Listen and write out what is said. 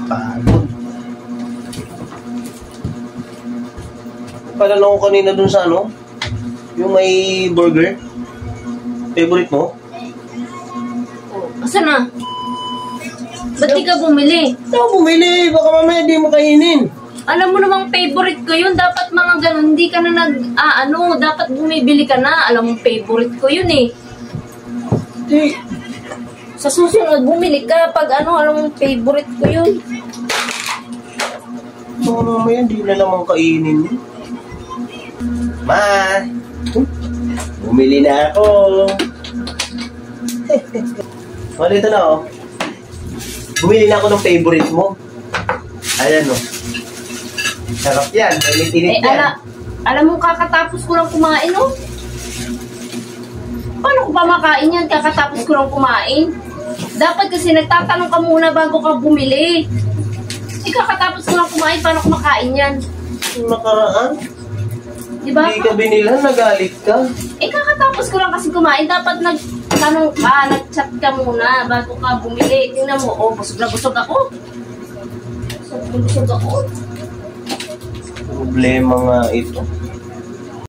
Pagod. Pala lang ako kanina dun sa ano, yung may burger. Favorite mo? Asa na? Ba't di ka bumili? Ito, bumili. Baka mamaya di mo kainin. Alam mo namang favorite ko yun. Dapat mga ganun, hindi ka na dapat bumibili ka na. Alam mo, favorite ko yun eh. Di. Sa susunod, bumili ka pag alam mo, favorite ko yun. Baka mamaya di na naman kainin. Ma! Bumili na ako. Dito na oh. Bumili na ako ng favorite mo. Ayan oh. Sarap yan. Init-init yan. Alam mo, kakatapos ko lang kumain oh. Paano ko pa makain yan? Kakatapos ko lang kumain. Dapat kasi nagtatanong ka muna bago ka bumili. Kakatapos ko lang kumain, paano ko makain yan? Nakaraan? Diba? Hindi ka binilan, nagalit ka. Kakatapos ko lang kasi kumain. Dapat nagtanong ka, nag-chat ka muna bago ka bumili. Tingnan mo, oh, busog na busog ako. Busog ako. Problema nga ito.